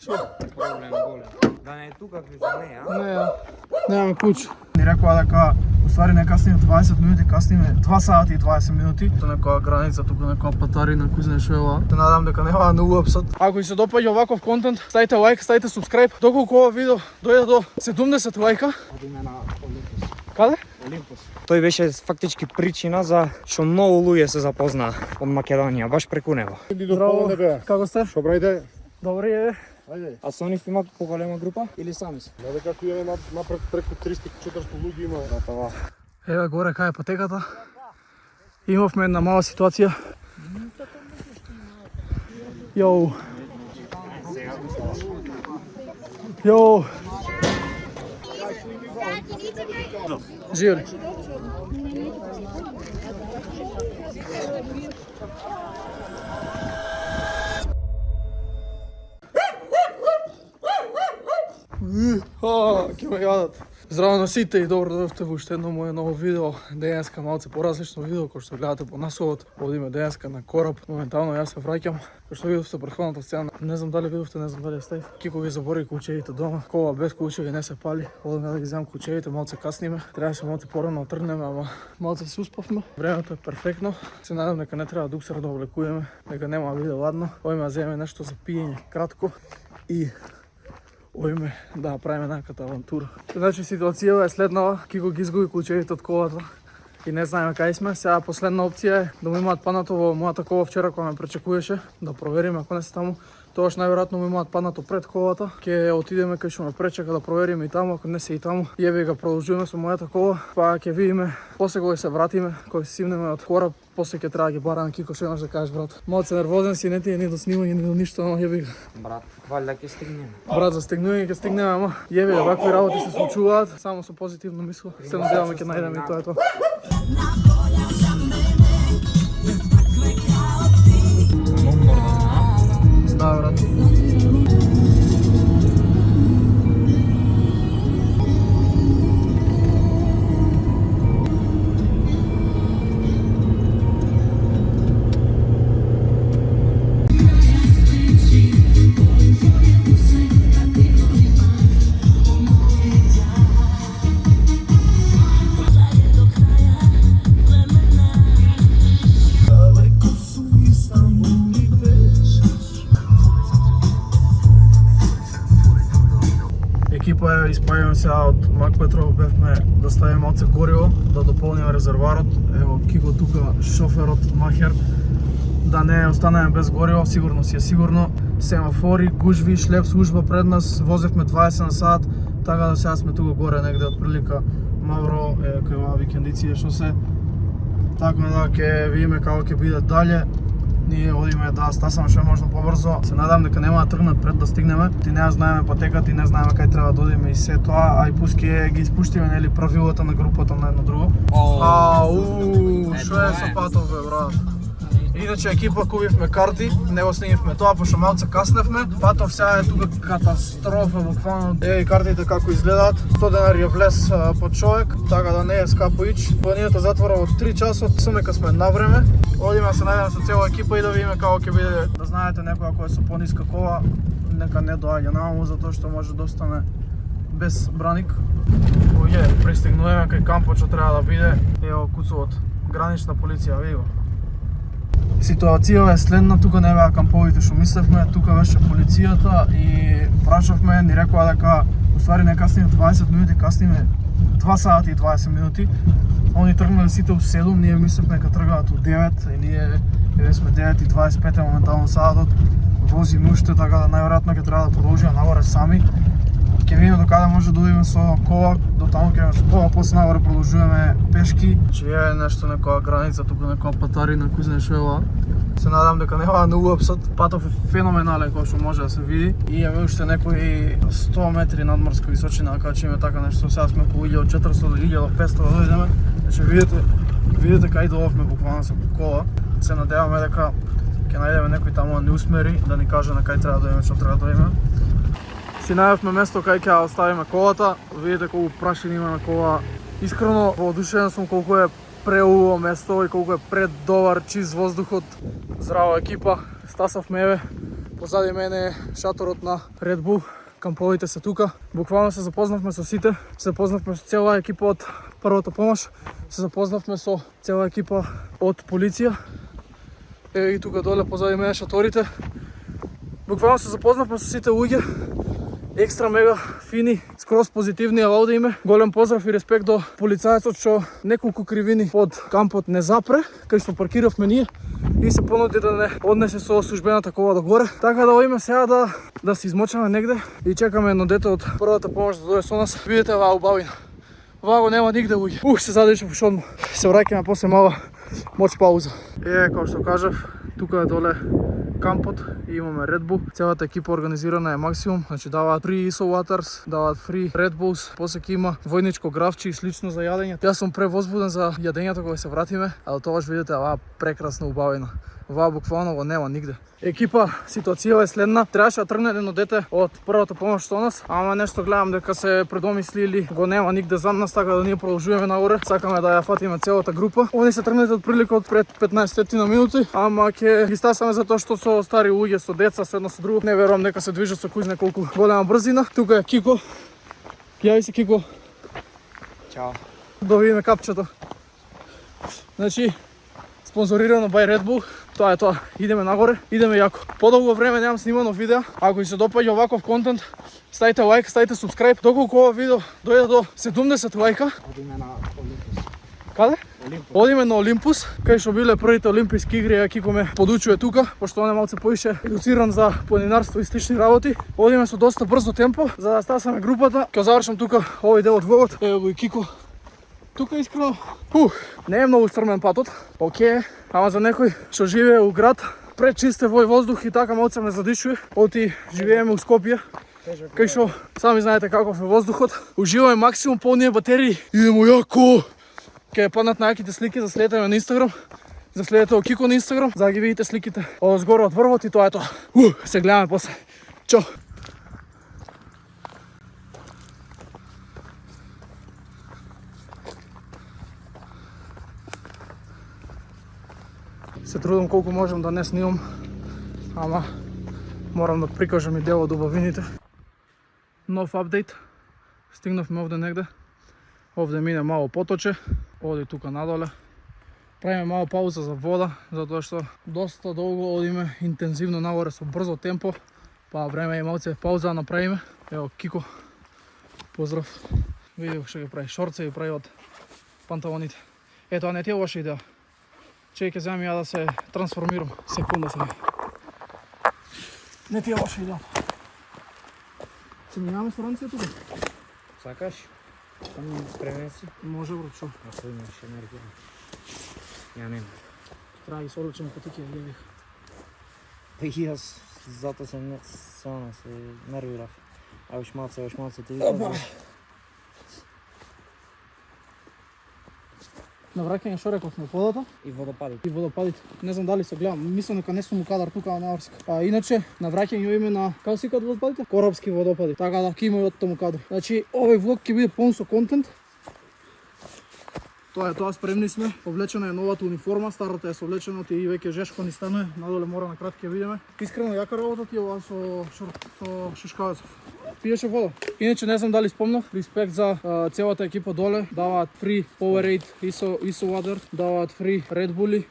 брат. Проблем голем. Да не е тука ключ, не е, а? Не, немаме ключ. Ни рекоа дека уствари не касниме 20 минути, касниме 2 сати и 20 минути. Тоа некоја граница, тука некоја патарина, кој знае што е ова. Се надам дека нема да не уапсат. Ако ви се допаѓа оваков контент, ставите лайк, ставите субскрайб. Доколку ова видео дојде до 70 лайка. Одиме на Олимпус. Каде? Олимпус. Тој беше фактички причина за што многу луѓе се запознаа од Македонија, баш преку него. Здраво, како сте? Што брајде? Добри е. Ајде. А со нив има поголема група или сами се? Да дека кој е напред преку 300-400 луѓе има. Да, това. Еве горе кај е патеката. Имавме една мала ситуација. Јоу. Јоу. Живо ли? Ќе ме јадат. Здраво на сите и добро дојдовте во уште едно мое ново видео. Денеска малце поразлично видео, кој што гледате по насовот. Одиме денеска на кораб. Моментално јас се враќам. Кој што видовте претходната сцена, не знам дали видовте, не знам дали ја ставив. Кико ги забори клучевите дома. Кола без клучеви не се пали. Одиме да ги земам клучевите, малце касниме. Требаше малце порано да тргнеме, ама малце се успавме. Времето е перфектно. Се надам дека не треба дуксер да облекуваме, дека нема да биде ладно. Одиме да земеме нешто за пиење кратко и ојме да правиме неката авантура. Значи ситуацијава е следнава, Кико ги изгуби клучевите од колата и не знаеме кај сме. Сега последна опција е да му имаат паднато во мојата кола вчера кога ме пречекуваше, да провериме ако не се таму. Тогаш најверојатно му имаат паднато пред колата. Ќе отидеме кај што ме пречека да провериме и таму, ако не се и таму. Јеби ga продолжуваме со мојата кола, па ќе видиме после кога се вратиме, кога се симнеме од кораб, после ќе треба да ги бараме. Кико, што имаш да кажеш, брат? Малце нервозен си, не ти е ни до снимање, ни до ништо, ама јеби ga. Брат, валјда ќе стигнеме. Брат, за стигнување ќе стигнеме, ама јеби ga, вакви работи се случуваат, само со позитивно мисло. Се надеваме ќе најдеме и тоа е тоа. Да, брат. Екипа е испаѓаме сега од Мак Петров, бевме да ставиме малце гориво, да дополниме резерварот. Ево Кико тука, шоферот, махер, да не останеме без гориво, сигурно си е сигурно. Семафори, гужви, шлеп служба пред нас, возевме 20 на сат, така да сега сме тука горе негде од прилика Мавро, кај оваа викендиција што се. Така да ќе видиме како ќе биде дале. Ние одиме да стасаме што е можно побрзо. Се надам дека нема да тргнат пред да стигнеме. Ти не знаеме патеката и не знаеме кај треба да одиме и се тоа, а и пуски ги испуштиме нели правилата на групата на едно друго. Што е со патов бе, брат? Иначе екипа купивме карти, не го снимивме тоа, пошто малце касневме. Патов сега е тука катастрофа, буквално. Еј картите како изгледаат. 100 денари е влез по човек, така да не е скапо ич. Планината затвора во 3 часот, со нека сме на време. Одиме да се најдеме со цела екипа и да видиме како ќе биде. Да знаете, некој ако е со пониска кола, нека не доаѓа наму, затоа што може да остане без браник. Пристигнуваме кај кампот што треба да биде. Ево куцувот, гранична полиција, види го. Ситуацијава е следна, тука не беа камповите што мислевме, тука беше полицијата и прашавме, ни рекоа дека уствари не касниме 20 минути, касниме 2 сати и 20 минути. Они тргнале сите у 7, ние мислевме дека тргаат у 9 и ние сме 9:25 моментално саатот. Вози уште, така да најверојатно ќе треба да продолжиме нагоре сами. Ќе видиме до каде може да одиме со кола, до таму ќе со кола, после нагоре продолжуваме пешки. Че е нешто некоја граница, тука некоја патарина, кој знае што е ова. Се надам дека нема да не уапсат. Патов е феноменален кој што може да се види. И имаме уште некои 100 метри надморска височина, да качиме така нешто. Сега сме по 1400 до 1500 да дојдеме. Значи видите кај доовме буквално со кола. Се надеваме дека ќе најдеме некој таму да ни усмери, да ни каже на кај треба да дојдеме, што треба да дојдеме. Си најавме место кај ќе оставиме колата. Видите колку прашини има на кола. Искрено воодушевен сум колку е преубаво место и колку е предобар, чист воздухот. Здраво екипа, стасавме еве. Позади мене е шаторот на Red Bull. Камповите се тука. Буквално се запознавме со сите. Се запознавме со цела екипа од првата помош. Се запознавме со цела екипа од полиција. Еве и тука доле позади мене шаторите. Буквално се запознавме со сите луѓе. Екстра мега фини, скроз позитивни луѓе име. Голем поздрав и респект до полицајецот што неколку кривини од кампот не запре, кај што паркиравме ние и се понуди да не однесе со службената кола до горе. Така да оиме сега да се измочаме негде и чекаме едно дете од првата помош да дојде со нас. Видите оваа убавина. Оваа го нема нигде луѓе. Се задишав уште одма. Се враќаме после мала моч пауза. Како што кажав, тука е доле кампот и имаме Red Bull. Целата екипа организирана е максимум, значи даваат free ISO waters, даваат free Red Bulls, после ќе има војничко гравче и слично за јадење. Јас сум превозбуден за јадењето кога се вратиме, а до тогаш видите оваа прекрасна убавина. Оваа буквално го нема нигде. Екипа, ситуацијава е следна. Требаше да тргне едно дете од првата помош со нас, ама нешто гледам дека се предомисли или го нема нигде за нас, така да ние продолжуваме нагоре. Сакаме да ја фатиме целата група. Они се тргнете од прилика од пред 15 на минути, ама ќе ги стасаме затоа што со стари луѓе, со деца, со едно со друго. Не верувам дека се движат со кој знае колку голема брзина. Тука е Кико. Јави се, Кико. Чао. Да видиме капчето. Значи, спонзорирано by Red Bull. Тоа е тоа. Идеме нагоре, идеме јако. Подолго време немам снимано видео. Ако ви се допаѓа оваков контент, ставите лайк, ставите subscribe. Доколку ова видео дојде до 70 лајка, Одиме на Олимпус. каде? Олимпус. Одиме на Олимпус, кај што биле првите олимписки игри, а Кико ме подучува тука, пошто он е малце поише едуциран за планинарство и слични работи. Одиме со доста брзо темпо, за да стасаме групата. Ќе завршам тука овој дел од влогот. Ево го и Кико. Тука искрено, не е многу стрмен патот, окей, ама за некој што живее у град, пречист е вој воздух и така малце ме задишува. Оти живееме у Скопје, кај што сами знаете каков е воздухот. Уживаме максимум полни батерии. Идемо јако! Ќе паднат најаките слики, заследете ме на Инстаграм. Заследете о Кико на Инстаграм, за да ги видите сликите од згоре од врвот и тоа е тоа. Се гледаме после. Чао! Се трудам колку можам да не снимам, ама морам да прикажам и дел од убавините. Нов апдейт. Стигнавме овде негде. Овде мине мало поточе. Оди тука надоле. Правиме мало пауза за вода, затоа што доста долго одиме интензивно нагоре со брзо темпо. Па време и малце пауза да направиме. Ево Кико. Поздрав. Види што ги прави шорце и прави од панталоните. Ето, а не ти е лоша идеја. Чеј, ќе земам ја да се трансформирам. Секунда сега. Не ти е лоша идеја. Се минаваме со ранција тука? Сакаш? Само спремен си? Може, брат, шо? Ако имаш енергија. Ја немам. Треба ги сорличам потики, гледах. И јас затоа се нервирав. А уште малце ти Опа! На враќање шо рековме, водата и водопадите. и водопадите. Не знам дали се гледам, мислам дека не сум у кадар тука на Орск. А иначе на враќање име на како се викаат водопадите? Корабски водопади. Така да ќе има и од таму кадар. Значи овој влог ќе биде полн со контент. Тоа е тоа, спремни сме. Облечена е новата униформа, старата е совлечена, ти веќе жешко ни станува. Надоле мора на кратки ја видиме. Искрено јака работа ти ова со Шишкавецов. Пиеше вода. Иначе не знам дали спомнав, респект за целата екипа доле. Даваат free Powerade, ISO water, даваат free Red Bulli.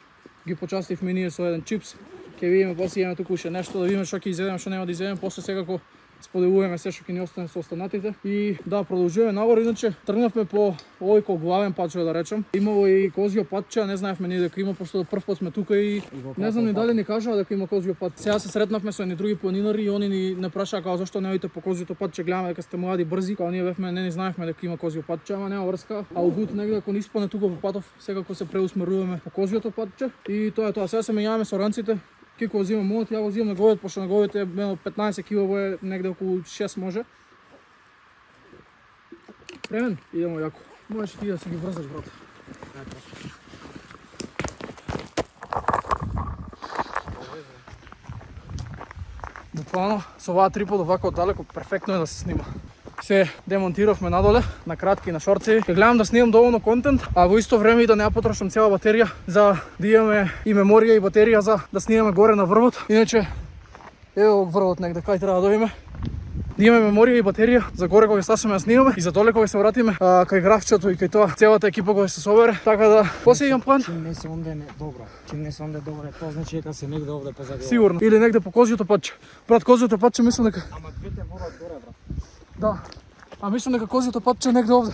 Ги почастивме ние со еден чипс. Ќе видиме после имаме туку уште нешто, да видиме што ќе изедеме, што нема да изедеме. После секако споделуваме се што ќе ни остане со останатите. И да, продолжуваме нагоре, иначе тргнавме по овој кој главен пат, што да речам. Имало и козјо патче, не знаевме ние дека има, пошто прв пат сме тука и не знам ни дали ни кажаа дека има козјо пат. Сега се сретнавме со едни други планинари и они ни не прашаа како зашто не одите по козјото патче, гледаме дека сте млади, брзи. Као ние бевме, не ни знаевме дека има козјо патче, ама нема врска. А удут негде ако ни испане тука по патов, секако се преусмеруваме по козјото патче. И тоа е тоа. Сега се менјаваме со ранците. Кико взима мојот, ја го взимам неговиот, пошто неговиот е 15 килово, е негде околу 6 може. Премен, идемо јако. Можеш ти да се ги врзаш, брат. Буквално, со оваа трипод овако оддалеко, перфектно е да се снима. Се демонтиравме надоле, на кратки, на шорцеви. Ќе гледам да снимам доволно контент, а во исто време и да не ја потрошам цела батерија, за да имаме и меморија и батерија за да снимаме горе на врвот. Иначе, Ево врвот негде, кај треба да дојме. Да имаме меморија и батерија за горе кога стасаме да снимаме и за доле кога се вратиме кај графчето и кај тоа целата екипа кога се собере. Така да, после имам план. Чим не се онде не добро. Чим не се онде добро, тоа значи дека се негде овде позади. Сигурно. Или негде по козјото патче. Брат, козјото патче мислам дека... Ама двете ворат горе, брат. Да. А мислам дека козјото патче негде овде.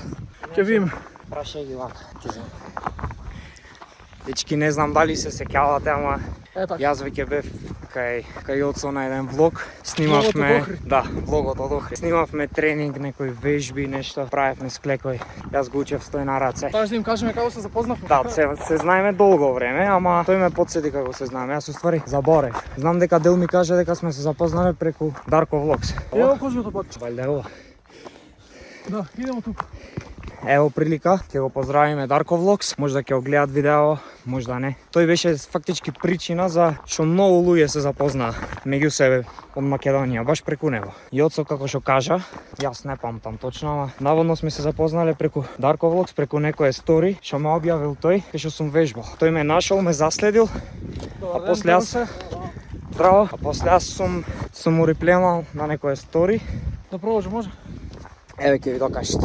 Ќе видиме. Прашај ги вака, ќе знам. Дечки, не знам дали се сеќавате, ама Така. јас веќе бев кај Оцо на еден влог. Влогот од Снимавме, Охрид. да, влогот од Охрид. Снимавме тренинг, некои вежби, нешто. Правевме с клекој. Јас го учев стој на раце. Таш да им кажеме како се запознавме. Да, се знаеме долго време, ама тој ме потсети како се знаеме. Јас уствари заборев. Знам дека Дел ми каже дека сме се запознале преку Дарко Влогс. Ево козјото патче. Валјда е ова. Да, идемо тука. Ево прилика, ќе го поздравиме Дарко Влогс, можда ќе го гледат видео, можда не. Тој беше фактички причина за што многу луѓе се запознаа меѓу себе од Македонија, баш преку него. Јоцо како што кажа, јас не памтам точно, ама наводно сме се запознале преку Дарко Влогс, преку некој стори што ме објавил тој, кај што сум вежбал. Тој ме нашол, ме заследил, Добар ден, после јас- се. здраво, а после јас сум му репленал на некој стори. Да продолжи, може? Еве ќе ви докажете.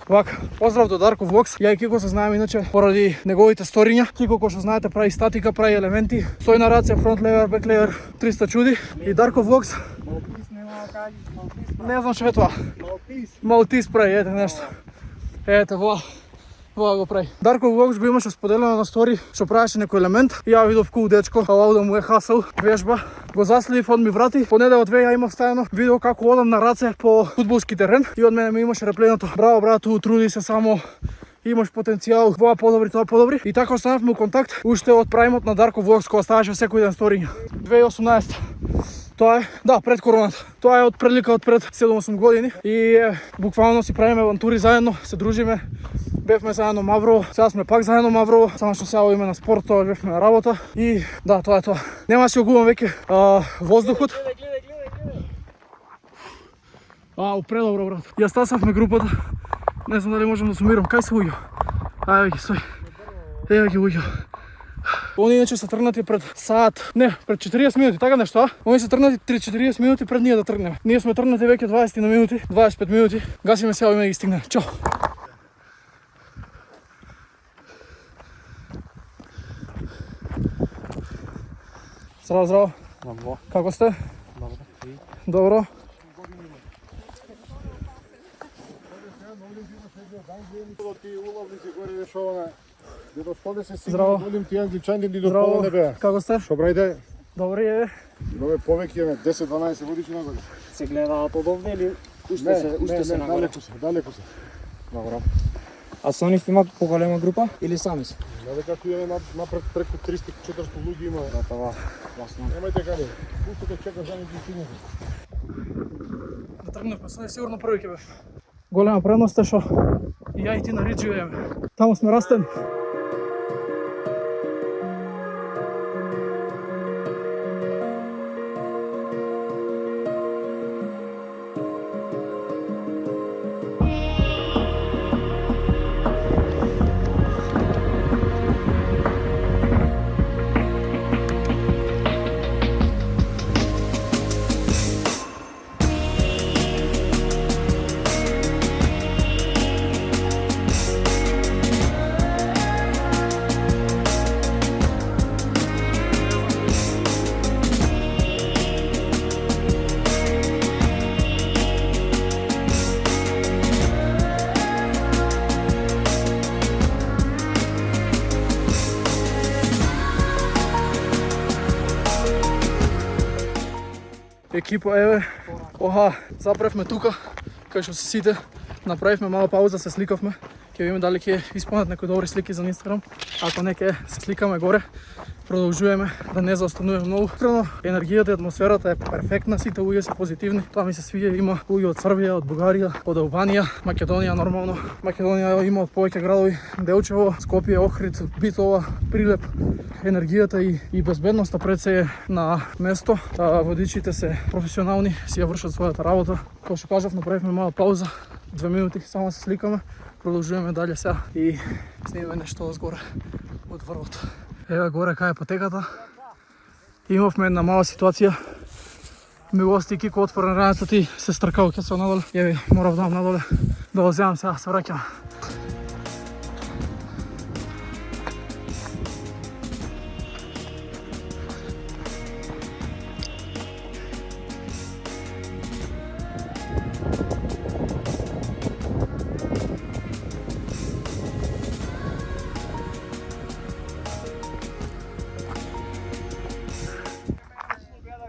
Вака, поздрав до Дарко Влогс. Ја и Кико се знаеме иначе поради неговите сториња. Кико, кој што знаете, прави статика, прави елементи. Стои на раце, фронт левер, бек левер, 300 чуди. И Дарко Влогс, не знам што е тоа. Малтис прави, ете нешто. Ете, Воа го прави. Дарко Влогс го имаше споделено на стори што правеше некој елемент. Ја видов кул дечко, алау да му е хасал, вежба. Го заследив, он ми врати. По неделя-две ја имав ставено видео како одам на раце по фудбалски терен и од мене ми имаше репленато. Браво, брату, труди се само. Имаш потенцијал, тоа подобри, тоа подобри. И така останавме у контакт уште од праимот на Дарко Влогс кога ставаше секој ден сториња. 2018. Тоа е, да, пред короната. Тоа е од прилика од пред 7-8 години и буквално си правиме авантури заедно, се дружиме. Бевме заедно Маврово, сега сме пак заедно Маврово, само што сега име на спорт, тоа бевме на работа и да, тоа е тоа. Нема да си огубам веќе воздухот. Предобро, брат. Ја стасавме групата. Не знам дали можам да сумирам. Кај се уѓа? Ајде ги, стој. Еве ги уѓа. Они иначе се тргнати пред саат, не, пред 40 минути, така нешто, а? Они се тргнати 3-40 минути пред ние да тргнеме. Ние сме тргнати веќе 20 на минути, 25 минути. Гасиме сега и ме ги стигнеме. Чао! Здраво, здраво. Добро. Како сте? Добро. Добро. Ти уловници горе решаваме. Дето стоде се Здраво. сигурно будем ти англичани ни до Здраво. пола не беа. Како сте? Што брајде? Добри е. Имаме повеќе, имаме 10-12 годишни нагоре. Се гледаат од овде или Не, далеку се. Добро. А со нив има поголема група или сами се? Знаете како е напред преку 300-400 луѓе има. Да, тоа, јасно. Немајте каде. Пустите чека за нив стигнете. Да тргнавме, со сигурно први ќе бев. Голема предност е што и ја и ти на Рид живееме. Таму сме растени. Екипа, еве, заправме тука, кај што се сите. Направивме мала пауза, се сликавме. Ќе видиме дали ќе исполнат некои добри слики за Инстаграм. Ако не, ќе се сликаме горе. Продолжуваме да не заостануваме многу. Искрено, енергијата и атмосферата е перфектна, сите луѓе се позитивни. Тоа ми се свиѓа, има луѓе од Србија, од Бугарија, од Албанија, Македонија нормално. Македонија има од повеќе градови, Делчево, Скопје, Охрид, Битола, Прилеп. Енергијата и безбедноста пред се е на место. Водичите се професионални, си ја вршат својата работа. Како што кажав, направивме мала пауза, 2 минути, само се сликаме. Продолжуваме дале сега и снимаме нешто згоре од врвот. Еве горе кај е патеката. Имавме една мала ситуација Милости Кико отворен раница, ти се стркал ке се надоле. Еви, морав дам надоле да го вземам сега, се враќам.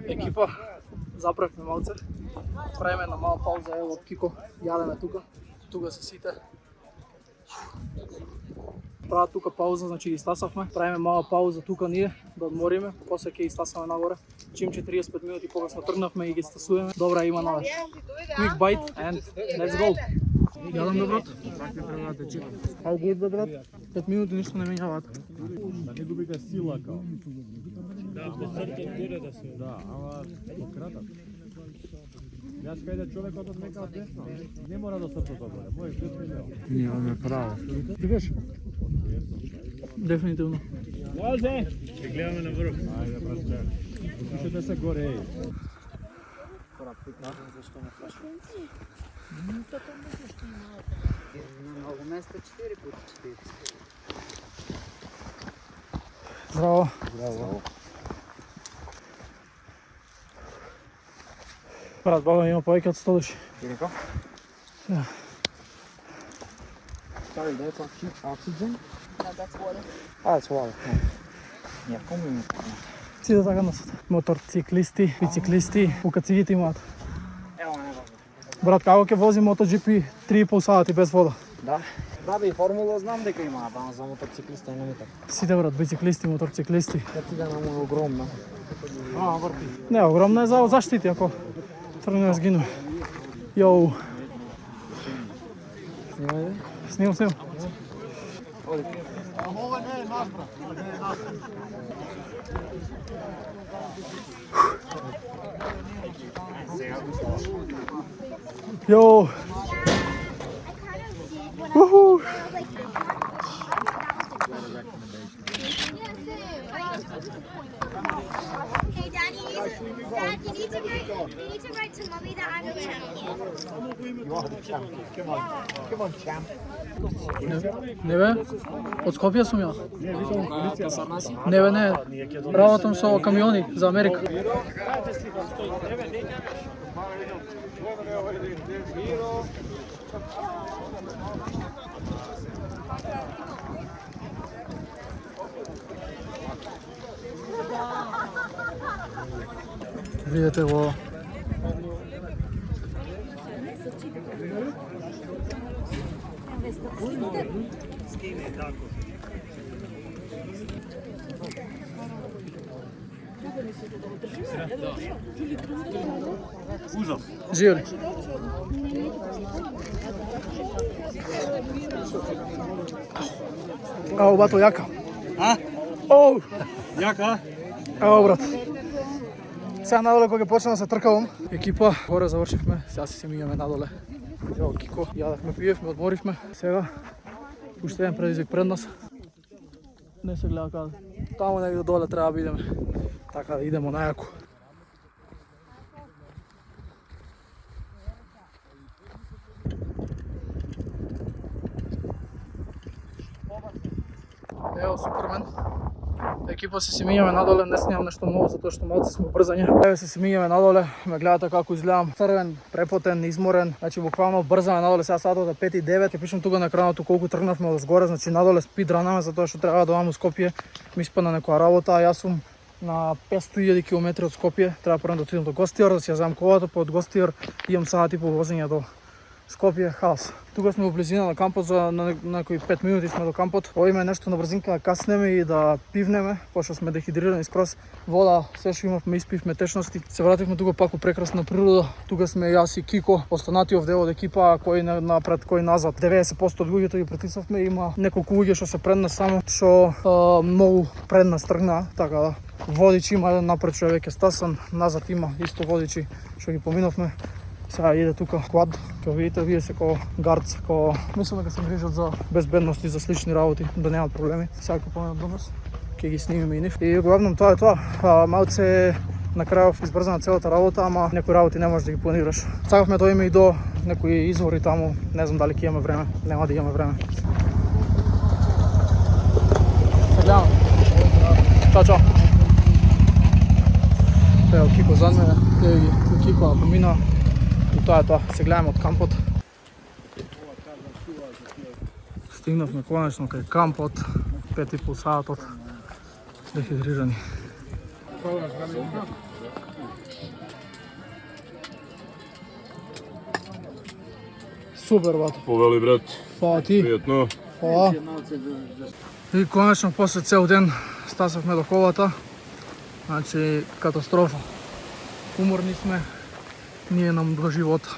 Екипа, заправме малце. Правиме една мала пауза, ево од Кико, јадеме тука се сите. Прават тука пауза, значи ги стасавме. Правиме мала пауза тука ние, да одмориме, после ќе ги стасаме нагоре. Чим 45 минути погасно тргнавме и ги стасуваме. Добра има на quick bite and let's go. Јадам бе брат. How good бе брат? 5 минути ништо не менјаваат. Да не губите сила као. Да, по срто горе да се. Да, ама пократат. Јас кај да човекот од нека десно, не мора да сртото горе, можеш 10 минути. Нямаме право. Викаш? Дефинитивно. Може! Ще гледаме на връх. Ајде, братче. Слушате се горе, еј. На много места 4 пъти 4. Браво. Браво. Брат, баба има повеќе од 100 души. Кирико? Да. Sorry, that's oxygen? No, that's water. It's water. Ja, kom je niet. Сите така носат. Моторциклисти, бициклисти, укацигите имаат. Evo, evo. Брат, како ќе вози MotoGP 3,5 сати без вода? Да. Да, бе, и формула знам дека има, ама за мотоциклиста не ми така. Сите брат, бициклисти, моторциклисти. Кацигана му е огромна. Върти. Не, огромна е за заштити, ако тръгне да сгине. Йоу, Снимай, бе. снимам. Ова не е наш брат. Йоу. Уху. Hey, Dad, you need to write to Mommy that I'm a champion. Не бе, од Скопје сум ја. Не бе, не. Работам со камиони за Америка. Видете го. Ужас. Живи. Ау, бато, јака. Оу! Јака? Ево брат. Сега надоле кога ќе почнам да се тркавам. Екипа, горе завршивме, сега си мијаме надоле. Ево Кико, јадахме, пиевме, одморивме. Сега, уште еден предизвик пред нас. Не се гледа каде. Таму негде доле треба да бидеме. Така да идемо најако. Ево Супермен. Екипа се мијаме надоле, не снимам нешто ново затоа што малце сме брзање. Еве се мијаме надоле, ме гледате како изгледам, црвен, препотен, изморен, значи буквално брзаме надоле, сега сатот е 5:09, ќе пишам тука на екранот колку тргнавме од згоре, значи надоле спидранаме затоа што треба да одам у Скопје, ми испадна некоја работа, а јас сум на 500.000 км од Скопје, треба прво да отидам до Гостијар, да си ја земам колата, па од Гостијар имам сат и пол возење до Скопје, хаос. Тука сме во близина на кампот, за некои 5 минути сме до кампот. Овиме нешто на брзинка да каснеме и да пивнеме, пошто сме дехидрирани скроз. Вода, се што имавме, испивме течности. Се вративме тука пак у прекрасна природа. Тука сме јас и Кико, останатиот дел од екипа, кој напред, кој назад. 90% од луѓето ги притисавме, има неколку луѓе што се пред нас само, што многу пред нас тргна, така да. Водич има еден напред што е веќе стасан, назад има исто водичи што ги поминовме. Сега иде тука квад, ќе видите, вие се како гардс, како мислам дека се грижат за безбедност и за слични работи, да немаат проблеми. Сега ќе поминат до нас, ќе ги снимиме и нив. И главном тоа е тоа, малце на крајов избрзана целата работа, ама некои работи не можеш да ги планираш. Сакавме да одиме и до некои извори таму, не знам дали ќе имаме време, нема да имаме време. Се гледаме. Чао, чао. Ево Кико зад мене, ево ги Кико на помина и тоа е тоа, се гледаме од кампот. Стигнавме конечно кај кампот, 5,5 сатот, дехидрирани. Супер, бато. Повели, брат. Фала ти. Пријатно. Фала. И конечно после цел ден стасавме до колата. Значи катастрофа. Уморни сме. Ние нам до живота.